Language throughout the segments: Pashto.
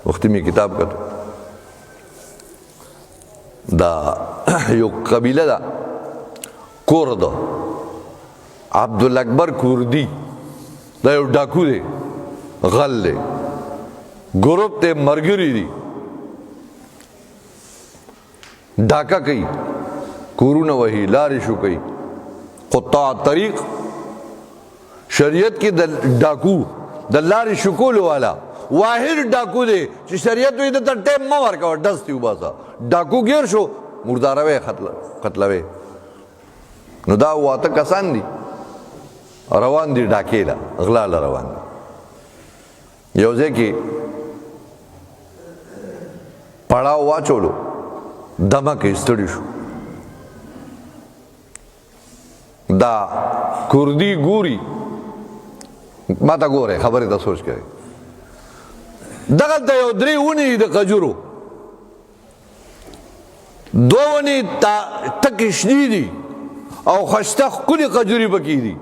وختي می کتاب کتو دا یو قبیله دا کورد عبدالاکبر کوردی دا یو ډاکو دی غل دی ګروپ ته مرګری دی ډاکا کوي کورونه وهي لارې شو کوي قطاع طریق شریعت کې د ډاکو د لارې شکول والا واحد ډاکو دی چې شریعت وي د ټیم ما ورکوه ډز تی وباسه ډاکو ګیر شو مرداروي قتلوي نو دا واته کسان دي روان دي ډاکې له غلا له روان دي یو ځای کې پړاو واچولو دمه کې ستړي شو دا کوردی ګوري ما ته ګوره خبرې ته سوچ کوي دغلته یو درې ونې د کجورو دو ونې تکې شنې دي او ښایسته ښکلې کجورې پکې دي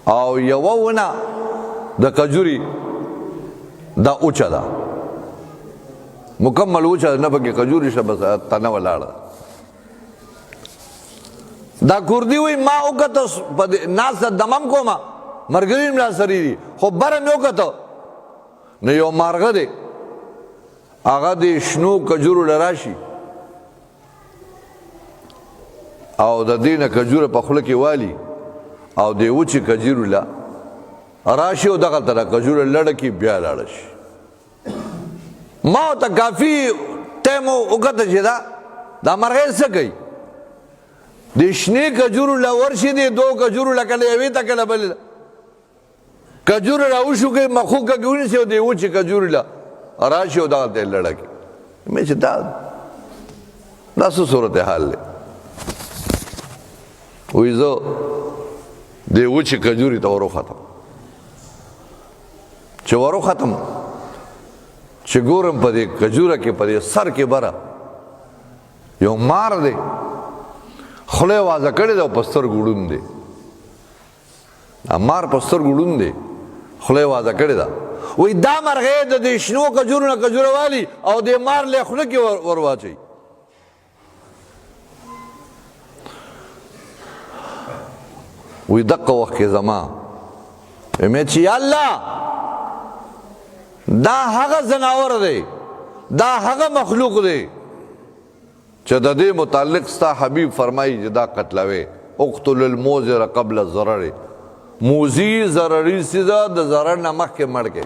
او یوه ونه د کجوري دا اوچه ده مکمل اوچه نه پکې کجوري شه بس تنه ولاړه دا کوردي وایي ما وکته ناسته دمم کومه ملګري مې راسره دي خو بره مې وکته نو یو مارغه دی هغه د شنو کجورو له راشي او د دې نه کجوره په خوله کې والي او د وچې کجورو له راشي او دغلته د کجوره لړه کې بیا لاړه شي ما ورته کافي ټایم وکته چې دا مرغۍ څه کوي د شنې کجورو له ورشي دی دو کجورو له کله یوې ته کله بلې ته کجورو راوشو کوي مخوکه کې ونیسي او د وچې کجورو له راشي او دغلته یې لړه کې مې چې دا څه صورت حال دی وایي زه د وچې کجوري ته وروختم چې وروختم چې ګورم په دې کجوره کې په دې سر کې بره یو مار دی خوله یې وازه کړې ده او په سترګو ړوند دی مار په سترګو ړوند دی خوله یې وازه کړې ده وایي دا مرغۍ د دې شنو کجورو نه کجوره والي او دې مار له خوله کې ور واچوي وی دقه وخت کې زما مې چې یا الله دا هغه زناور دی دا هغه مخلوق دی چې د دې متعلق ستا حبیب فرمایي چې دا قتلوي اقتل الموزر قبل الضرر موزی ضرري سیزه د ضرر نه مخکې مړ کې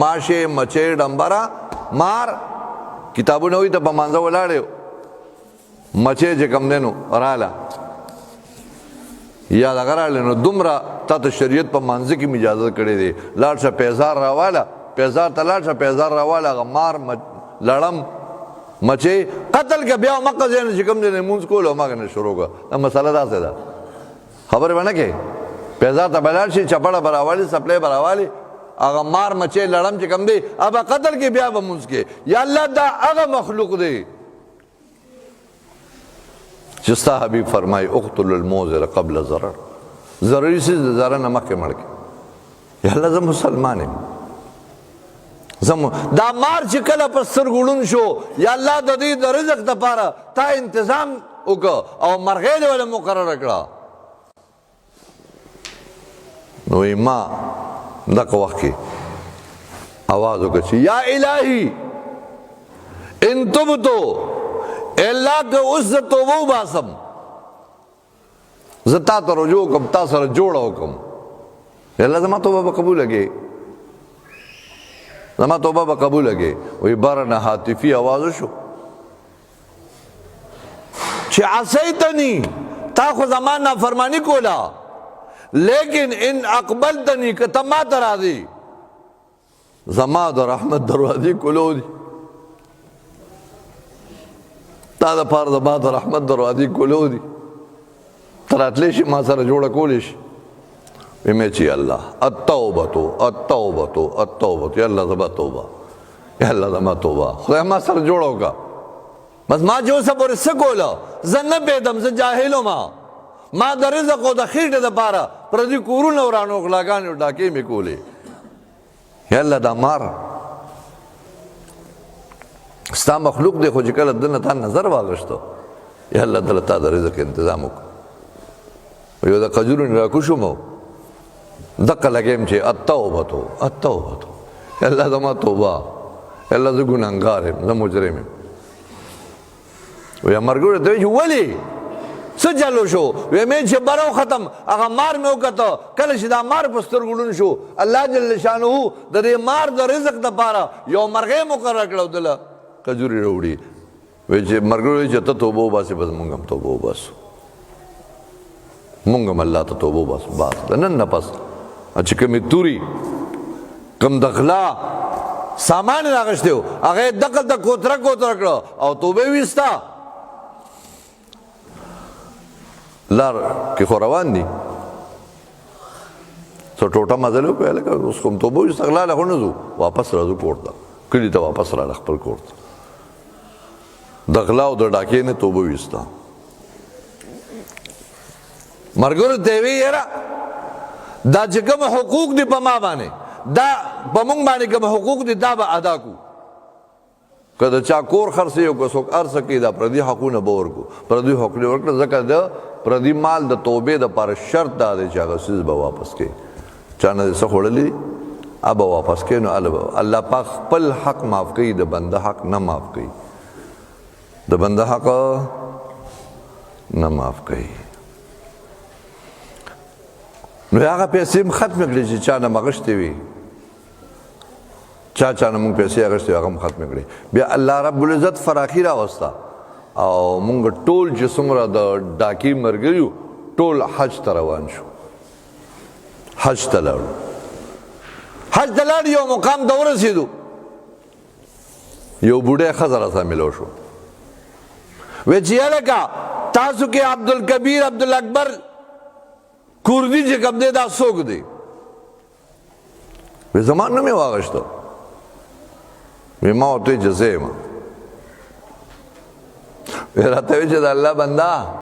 ماشه مچې ډمبره مار کتابونه وي ته په مانځه ولاړې مچې چې کم دی نو راله یا دغه راغلی نو دومره تا ته شریعت په مانځه کې اجازه کړې دی لاړ شه پیزار راواله پیزار ته لاړ شه پیزار راواله هغه مار لړم مچې قتل کې بیا مکه ځای نه چې کوم دی لمونځ کول او هماغه نه شروع کړه دا مسله داسې ده خبرې به نه کوې پیزار ته به لاړ شي چپړه به راوالي سپلی به راوالي هغه مار مچې لړم چې کوم دی هغه قتل کې بیا به مونځ کې یا الله دا هغه مخلوق دی چې ستا حبیب فرمایي اقتل الموزر قبل ضرر ضروري څیز د ضرر نه مخکې مړ کړي یا الله زه مسلمان یم دا مار چې کله په سترګو ړوند شو یا الله د دې د رزق دپاره تا انتظام وکړه او مرغۍ دې ولې مقرره کړه نو ما دغه وخت کې آواز وکړه چې یا الهي ان تبتو اللہ که اس سے توبہ باسم زتا تا رجوع کم تا سر جوڑا کم اللہ زما توبہ با قبول لگے زما توبہ با قبول لگے وی بارنا حاطفی آواز شو چی عصیتنی تا خو زمان نافرمانی کولا لیکن ان اقبلتنی که تما ترا دی زما در رحمت دروازی کلو دی تا د پاره د ما د رحمت دروازې کولو دي ته راتلی شي ما سره جوړه کولی شي ویې مې چې الله التوبتو التوبتو التوبتو یا الله زما توبه یا الله زما توبه خدای ما سره جوړه وکړه بس ما چې اوسه پورې څه کوله زه نه پوهېدم زه جاهل وم ما د رزق او د خېټې دپاره پردي کورونه ورانو غلاګانې او ډاکې مې کولې یا الله دا مار ستا مخلوق دی خو چې کله دنه تا نظر واغشتو یا الله تعالی تا د رزق انتظام وکړو یو د قجورو نه راکوشم دقه لګیم چې التوبه الله زما توبه الله زه ګناهګار یم زه مجرم یم ویا مرګ ته وی ولې څه چلو شو وی مې چې برو ختم هغه مار مې وکړه کله چې دا مار په سترګو ړوند شو الله جل شانه د دې مار د رزق دپاره یو مرغۍ مقرر کړه دله کجوري راوړي وی چې مرګ وی چې ته توبه وباسې بس مونږ هم توبه وباسو مونږ هم الله ته توبه وباسو بس د نن نه پس چې کومې توري کوم د غلا سامان راغشتی و هغه یې دقل ته کوتره کړه او توبه یې ویسته لار کې خو روان دي څو ټوټه مزل وکړه لکه اوس کوم توبه ویسته غلاله خو نه ځو واپس راځو کور ته کلي ته واپس راغله خپل کور ته د غلا او د ډاکې نه توبه ویسته مرګورو ته وی یاره دا چې کوم حقوق دي په ما باندې دا په مونږ باندې کوم حقوق دي دا به ادا کو که د چا کور خرڅوي او که څوک ارڅه کوي دا پردي حقونه به ورکو پردي حقوق ورکړه ځکه د پردي مال د توبې دپاره شرط دا دی چې هغه څیز به واپس کوي چا نه څه خوړلي به واپس کوي نو الله پاک خپل حق معاف کوي د بنده حق نه معاف کوي د بنده حق نه معاف کوي نو هغه پیسې هم ختمې کړې چې چا نه مغشتې وي چا نه مونږ پیسې اغشتې هغه هم ختمې کړې بیا الله رب العزت فراخي راوسته او مونږ ټول چې څومره د ډاکي ملګري ټول حج ته روان شو حج ته لاړو یو مقام ته ورسېدو یو بوډۍ ښځه راسره میلاو شو وی چې هلکه تاسو کې عبدالکبیر عبدالاکبر کوردی چې کوم دی دا څوک دی وی زما نوم یې واغشته وی ما ورته وی چې زه یم وی راته وی چې د الله بنده